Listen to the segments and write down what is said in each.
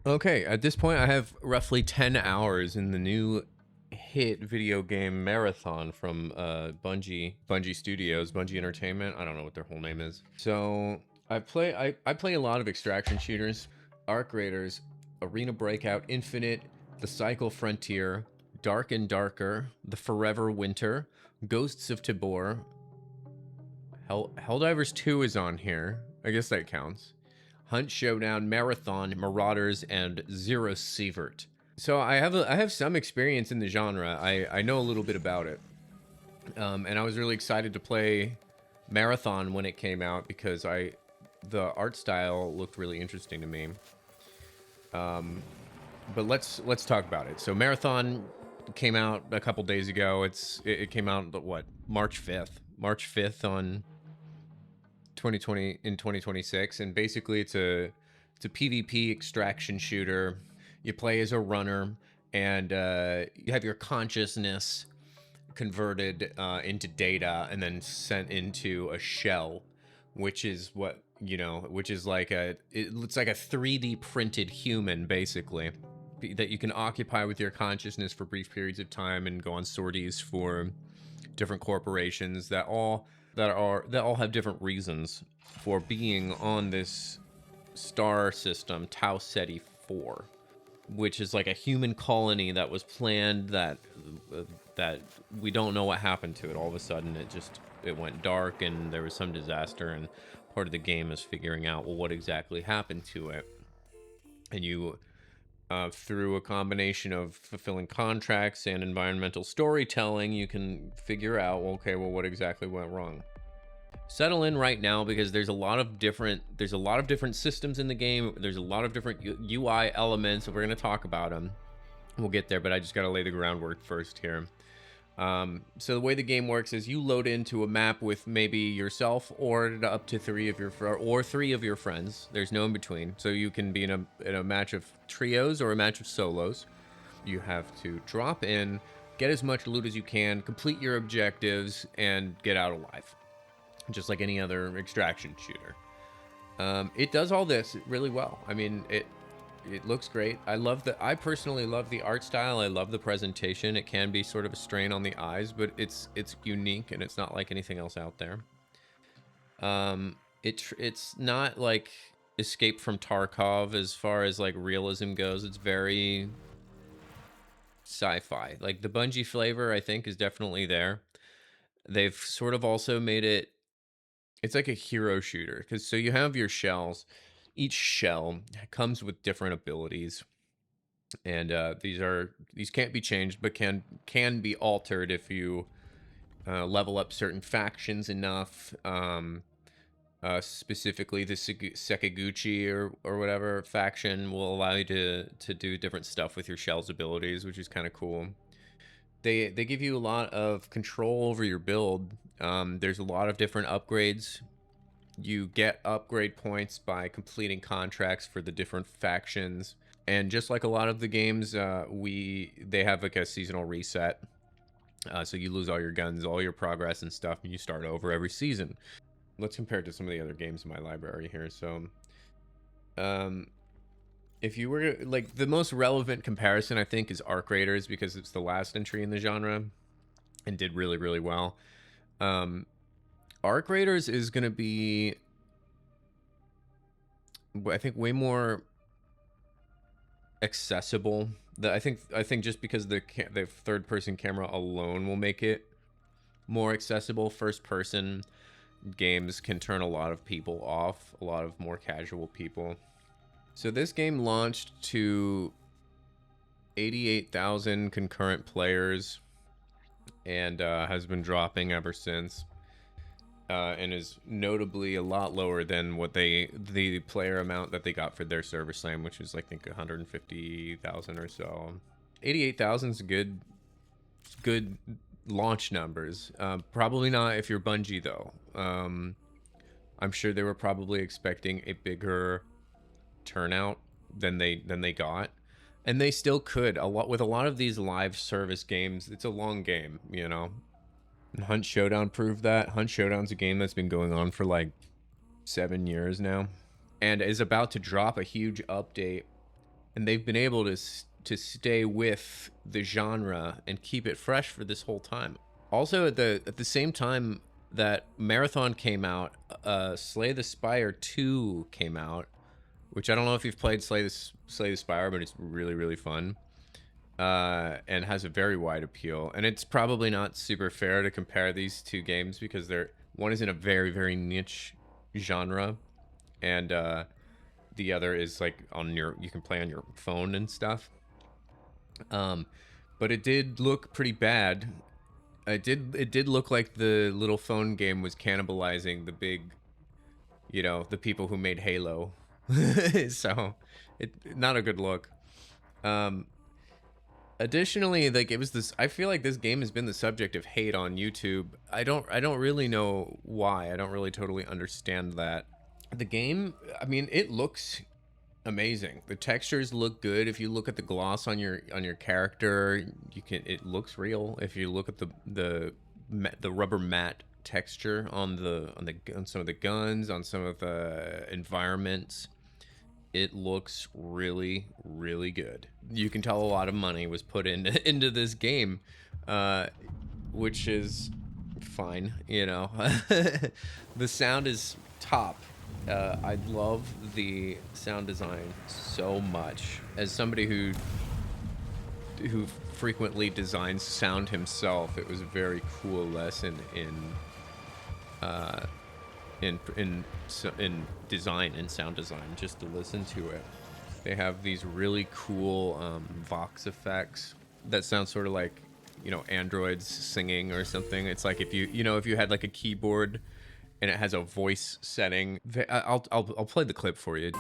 Okay, at this point, I have roughly 10 hours in the new hit video game Marathon from Bungie Studios, Bungie Entertainment. I don't know what their whole name is. So I play a lot of extraction shooters, Arc Raiders, Arena Breakout, Infinite, The Cycle Frontier, Dark and Darker, The Forever Winter, Ghosts of Tabor. Helldivers 2 is on here. I guess that counts. Hunt Showdown, Marathon, Marauders, and Zero Sievert. So I have some experience in the genre. I know a little bit about it, and I was really excited to play Marathon when it came out because the art style looked really interesting to me. But let's talk about it. So Marathon came out a couple days ago. It came out what, March 5th on 2020 in 2026, and basically it's a PvP extraction shooter. You play as a runner, and you have your consciousness converted into data and then sent into a shell, which is what which is like it's like a 3D printed human, basically, that you can occupy with your consciousness for brief periods of time and go on sorties for different corporations that all have different reasons for being on this star system, Tau Ceti 4, which is like a human colony that was planned that we don't know what happened to it. All of a sudden, it went dark and there was some disaster, and part of the game is figuring out, well, what exactly happened to it. And you, through a combination of fulfilling contracts and environmental storytelling, you can figure out, well, okay, well, what exactly went wrong. Settle in right now, because there's a lot of different systems in the game. There's a lot of different UI elements, and we're going to talk about them. We'll get there, but I just got to lay the groundwork first here. So the way the game works is you load into a map with maybe yourself or up to three of your friends. There's no in between. So you can be in a match of trios or a match of solos. You have to drop in, get as much loot as you can, complete your objectives, and get out alive, just like any other extraction shooter. It does all this really well. I mean, it looks great. I personally love the art style. I love the presentation. It can be sort of a strain on the eyes, but it's unique, and it's not like anything else out there. It's not like Escape from Tarkov as far as like realism goes. It's very sci-fi. Like the Bungie flavor, I think, is definitely there. They've sort of also made it's like a hero shooter, because so you have your shells. Each shell comes with different abilities, and these can't be changed, but can be altered if you level up certain factions enough. Specifically, the Sekiguchi or whatever faction will allow you to do different stuff with your shell's abilities, which is kind of cool. They give you a lot of control over your build. There's a lot of different upgrades. You get upgrade points by completing contracts for the different factions, and just like a lot of the games, they have like a seasonal reset. So you lose all your guns, all your progress and stuff, and you start over every season. Let's compare it to some of the other games in my library here. So, if you were like, the most relevant comparison, I think, is Arc Raiders, because it's the last entry in the genre and did really, really well. Arc Raiders is going to be, I think, way more accessible. I think just because the third person camera alone will make it more accessible. First person games can turn a lot of people off, a lot of more casual people. So this game launched to 88,000 concurrent players, and has been dropping ever since, and is notably a lot lower than what the player amount that they got for their Server Slam, which is, I think, 150,000 or so. 88,000 is good launch numbers. Probably not if you're Bungie, though. I'm sure they were probably expecting a bigger turnout than they got, and they still could. With a lot of these live service games, it's a long game, and Hunt Showdown proved that. Hunt Showdown's a game that's been going on for like 7 years now, and is about to drop a huge update and they've been able to stay with the genre and keep it fresh for this whole time. Also, at the same time that Marathon came out, Slay the Spire 2 came out, which I don't know if you've played Slay the Spire, but it's really, really fun. And has a very wide appeal. And it's probably not super fair to compare these two games because one is in a very, very niche genre, and the other is like you can play on your phone and stuff. But it did look pretty bad. It did look like the little phone game was cannibalizing the big, the people who made Halo. So not a good look. Additionally, like, it was this, I feel like this game has been the subject of hate on YouTube. I don't really know why. I don't really totally understand that. The game, I mean, it looks amazing. The textures look good. If you look at the gloss on your character, it looks real. If you look at the rubber matte texture on some of the guns, on some of the environments, it looks really, really good. You can tell a lot of money was put into this game, which is fine, The sound is top. I love the sound design so much. As somebody who frequently designs sound himself, it was a very cool lesson in design and sound design, just to listen to it. They have these really cool vox effects that sound sort of like, androids singing or something. It's like if you had like a keyboard and it has a voice setting. I'll play the clip for you.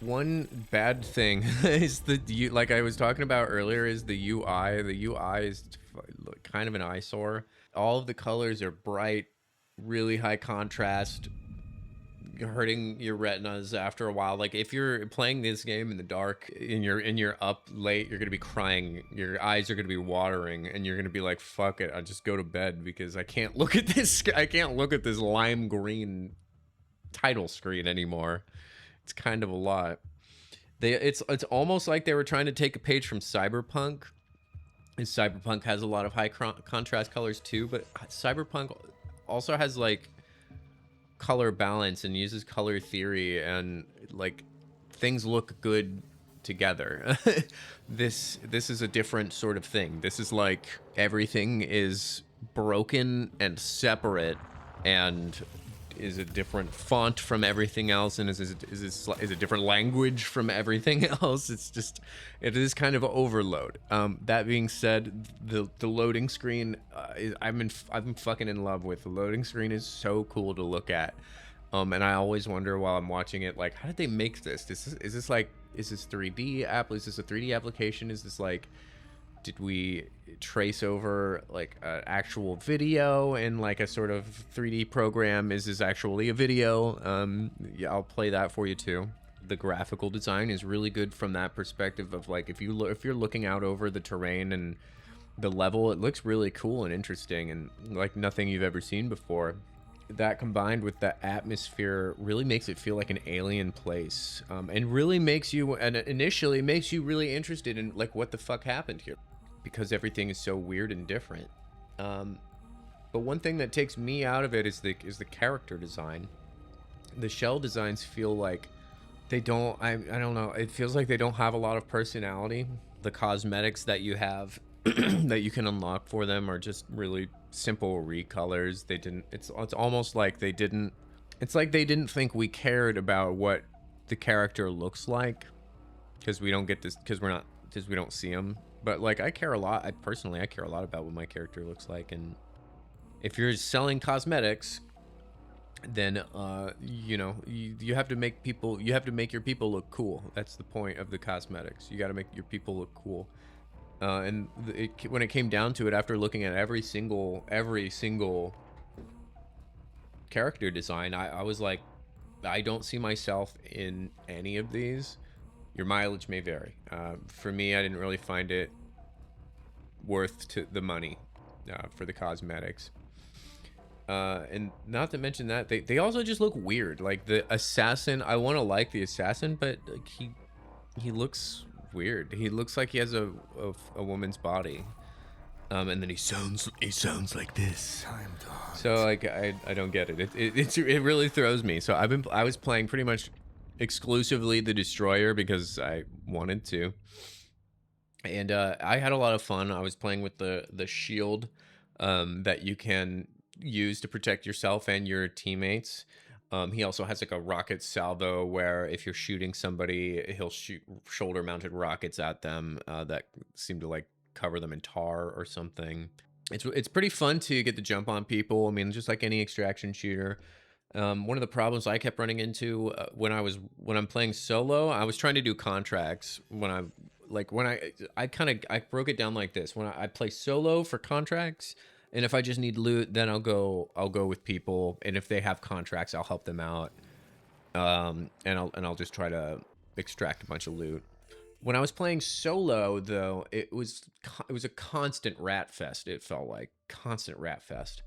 One bad thing is like I was talking about earlier, is the UI. The UI is kind of an eyesore. All of the colors are bright, really high contrast, hurting your retinas after a while. Like, if you're playing this game in the dark and you're up late, you're gonna be crying. Your eyes are gonna be watering, and you're gonna be like, "Fuck it, I'll just go to bed because I can't look at this. I can't look at this lime green title screen anymore." It's kind of a lot. It's almost like they were trying to take a page from Cyberpunk. And Cyberpunk has a lot of high contrast colors too, but Cyberpunk also has like color balance and uses color theory, and like things look good together. This is a different sort of thing. This is like everything is broken and separate and is a different font from everything else, and is a different language from everything else. It is kind of overload. That being said, the loading screen, I'm fucking in love with. The loading screen is so cool to look at. And I always wonder while I'm watching it, like, how did they make this? Is this 3D app? Is this a 3D application? Is this like, did we trace over like an actual video in like a sort of 3D program? Is this actually a video? Yeah, I'll play that for you too. The graphical design is really good from that perspective of like, if you're looking out over the terrain and the level, it looks really cool and interesting and like nothing you've ever seen before. That combined with the atmosphere really makes it feel like an alien place, and really makes you, and initially makes you really interested in like what the fuck happened here, because everything is so weird and different. But one thing that takes me out of it is the character design. The shell designs feel like they don't, I don't know, it feels like they don't have a lot of personality. The cosmetics that you have that you can unlock for them are just really simple recolors. It's almost like they didn't, it's like they didn't think we cared about what the character looks like, because we don't get this, because we don't see them. But like, I care a lot. I care a lot about what my character looks like. And if you're selling cosmetics, then you have to make your people look cool. That's the point of the cosmetics. You got to make your people look cool. And when it came down to it, after looking at every single character design, I was like, I don't see myself in any of these. Your mileage may vary. For me, I didn't really find it worth the money. for the cosmetics. And not to mention that they also just look weird. Like the assassin, I want to like the assassin, but like he looks weird. He looks like he has a woman's body. And then he sounds like this. So like I don't get it. It really throws me. So I was playing pretty much exclusively the destroyer because I wanted to, and I had a lot of fun. I was playing with the shield that you can use to protect yourself and your teammates. He also has like a rocket salvo where if you're shooting somebody, he'll shoot shoulder mounted rockets at them that seem to like cover them in tar or something. It's pretty fun to get the jump on people. I mean, just like any extraction shooter. One of the problems I kept running into when I'm playing solo, I was trying to do contracts when I broke it down like this. When I play solo for contracts, and if I just need loot, then I'll go with people, and if they have contracts, I'll help them out. And I'll just try to extract a bunch of loot. When I was playing solo, though, it was a constant rat fest. It felt like constant rat fest.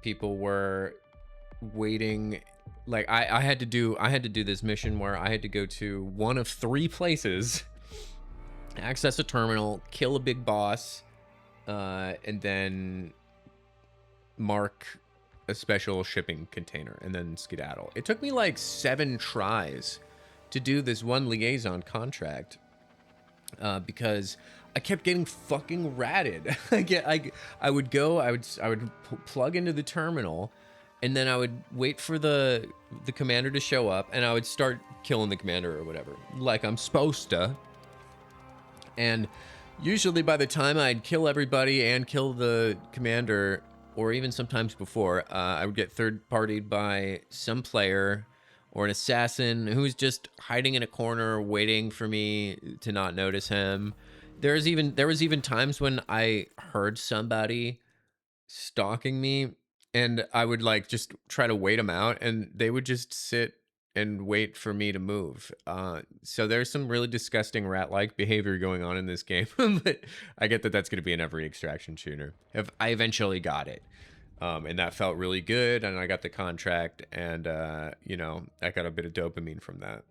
People were waiting. Like I had to do this mission where I had to go to one of 3 places, access a terminal, kill a big boss, and then mark a special shipping container, and then skedaddle. It took me like 7 tries to do this one liaison contract because I kept getting fucking ratted. I would plug into the terminal, and then I would wait for the commander to show up, and I would start killing the commander or whatever, like I'm supposed to. And usually by the time I'd kill everybody and kill the commander, or even sometimes before, I would get third-partied by some player or an assassin who's just hiding in a corner waiting for me to not notice him. There was even times when I heard somebody stalking me, and I would like just try to wait them out, and they would just sit and wait for me to move. So there's some really disgusting rat-like behavior going on in this game, but I get that that's going to be in every extraction shooter. I eventually got it. And that felt really good, and I got the contract, and you know, I got a bit of dopamine from that.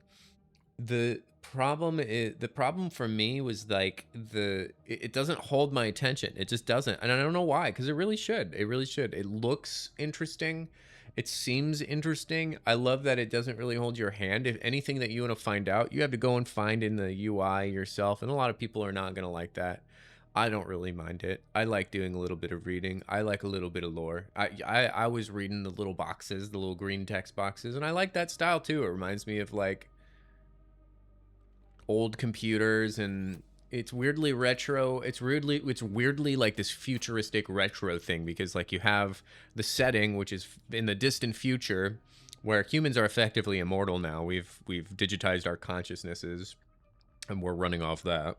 The problem for me was like it doesn't hold my attention. It just doesn't, and I don't know why, because it really should. It looks interesting. It seems interesting. I love that it doesn't really hold your hand. If anything that you want to find out, you have to go and find in the UI yourself, and a lot of people are not going to like that. I don't really mind it. I like doing a little bit of reading. I like a little bit of lore. I was reading the little boxes, the little green text boxes, and I like that style too. It reminds me of like old computers, and it's weirdly retro. It's weirdly like this futuristic retro thing, because like you have the setting, which is in the distant future, where humans are effectively immortal now. We've digitized our consciousnesses, and we're running off that.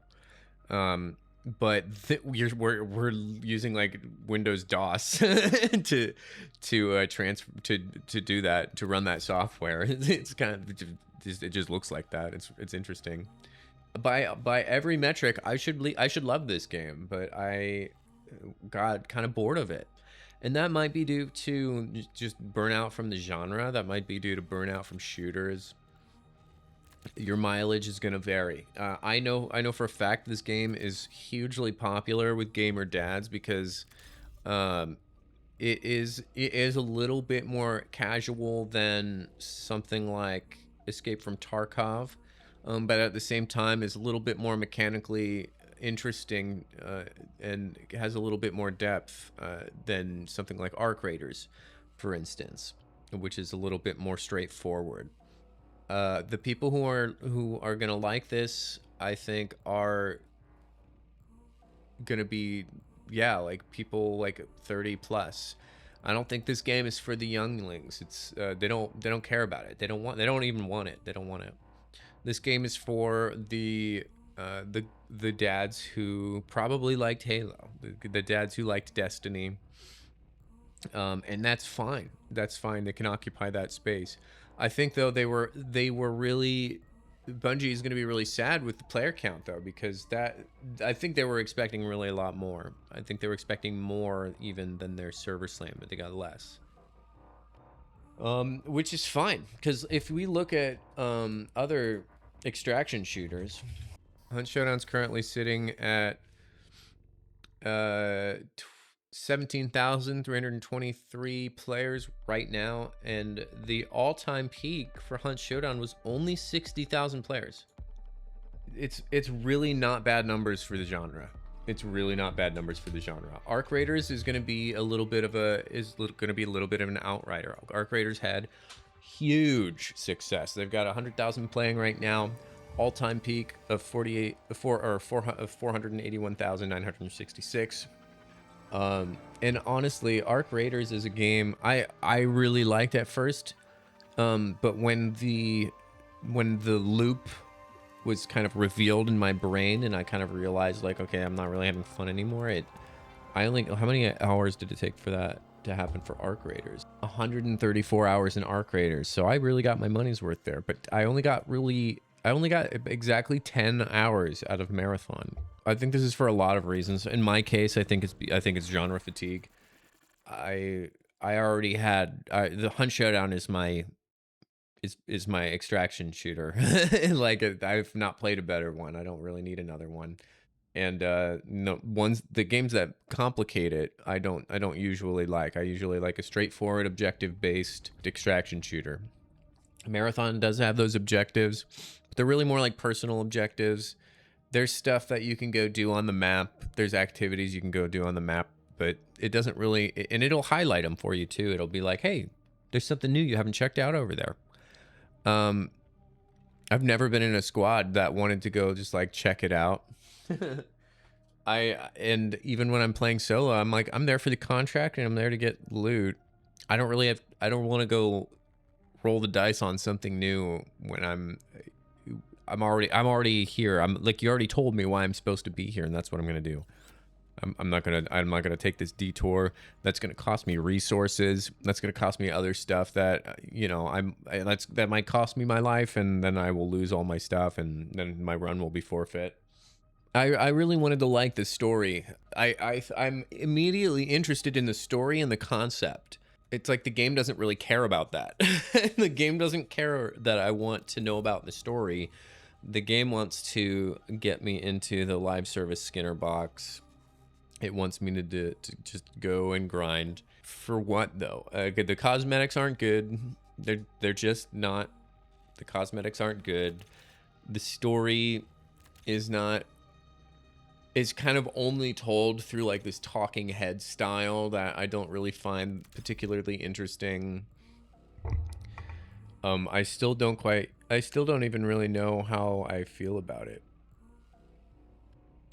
But we're using like Windows DOS to do that, to run that software. It's kind of it just looks like that. It's interesting. By every metric, I should love this game, but I got kind of bored of it, and that might be due to just burnout from the genre. That might be due to burnout from shooters. Your mileage is going to vary. I know for a fact this game is hugely popular with gamer dads because it is a little bit more casual than something like Escape from Tarkov, but at the same time is a little bit more mechanically interesting and has a little bit more depth than something like Arc Raiders, for instance, which is a little bit more straightforward. The people who are gonna like this, I think, are gonna be, yeah, like people like 30 plus. I don't think this game is for the younglings. It's they don't care about it. They don't even want it. They don't want it. This game is for the dads who probably liked Halo, the dads who liked Destiny, and that's fine. That's fine. They can occupy that space. I think though they were really Bungie is going to be really sad with the player count though, because that I think they were expecting really a lot more. I think they were expecting more even than their server slam, but they got less. Which is fine, because if we look at other extraction shooters, Hunt Showdown's currently sitting at 17,323 players right now, and the all-time peak for Hunt Showdown was only 60,000 players. It's really not bad numbers for the genre. It's really not bad numbers for the genre. Arc Raiders is going to be a little bit of an outrider. Arc Raiders had huge success. They've got 100,000 playing right now. All-time peak of 481,966. And honestly, Arc Raiders is a game I really liked at first, but when the loop was kind of revealed in my brain and I kind of realized, like, okay, I'm not really having fun anymore, how many hours did it take for that to happen for Arc Raiders? 134 hours in Arc Raiders. So I really got my money's worth there, but I only got exactly 10 hours out of Marathon. I think this is for a lot of reasons. In my case, I think it's genre fatigue. I already had the Hunt Showdown is my extraction shooter. Like, I've not played a better one. I don't really need another one. And the games that complicate it, I don't usually like. I usually like a straightforward objective based extraction shooter. Marathon does have those objectives, but they're really more like personal objectives. There's stuff that you can go do on the map. There's activities you can go do on the map, but it doesn't really, and it'll highlight them for you too. It'll be like, hey, there's something new you haven't checked out over there. I've never been in a squad that wanted to go just like check it out. And even when I'm playing solo, I'm like, I'm there for the contract and I'm there to get loot. I don't want to go roll the dice on something new when I'm already here. I'm like, you already told me why I'm supposed to be here, and that's what I'm gonna do. I'm not gonna take this detour. That's gonna cost me resources. That's gonna cost me other stuff that that might cost me my life, and then I will lose all my stuff, and then my run will be forfeit. I really wanted to like the story. I'm immediately interested in the story and the concept. It's like the game doesn't really care about that. The game doesn't care that I want to know about the story. The game wants to get me into the live service Skinner box. It wants me to just go and grind. For what though? The cosmetics aren't good. They're just not. The cosmetics aren't good. The story is not. It's kind of only told through like this talking head style that I don't really find particularly interesting. I still don't even really know how I feel about it.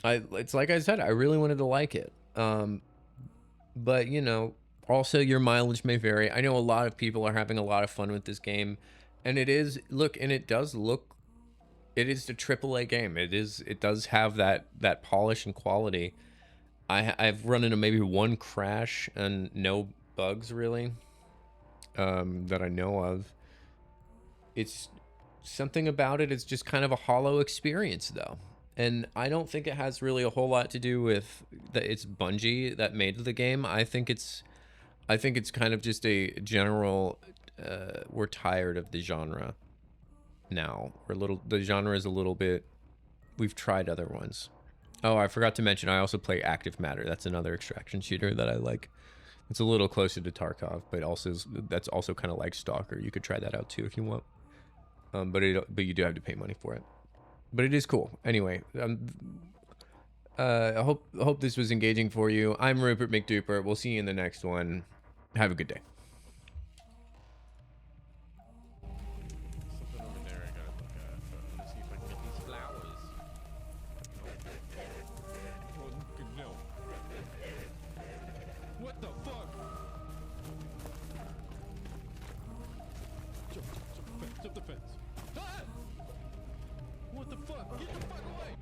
It's like I said, I really wanted to like it. But you know, also your mileage may vary. I know a lot of people are having a lot of fun with this game, and it is it is the AAA game. It does have that polish and quality. I've run into maybe one crash and no bugs really, that I know of. It's something about it. It's just kind of a hollow experience though. And I don't think it has really a whole lot to do with that it's Bungie that made the game. I think it's kind of just a general, we're tired of the genre now. The genre is a little bit, we've tried other ones. Oh, I forgot to mention, I also play Active Matter. That's another extraction shooter that I like. It's a little closer to Tarkov, but that's also kind of like Stalker. You could try that out too if you want. But you do have to pay money for it. But it is cool. Anyway, I hope this was engaging for you. I'm Rupert McDuper. We'll see you in the next one. Have a good day. Something over there I gotta look at. But let's see if I can get these flowers. No. What the fuck? Jump the fence. Ah! What the fuck? Get the fuck away!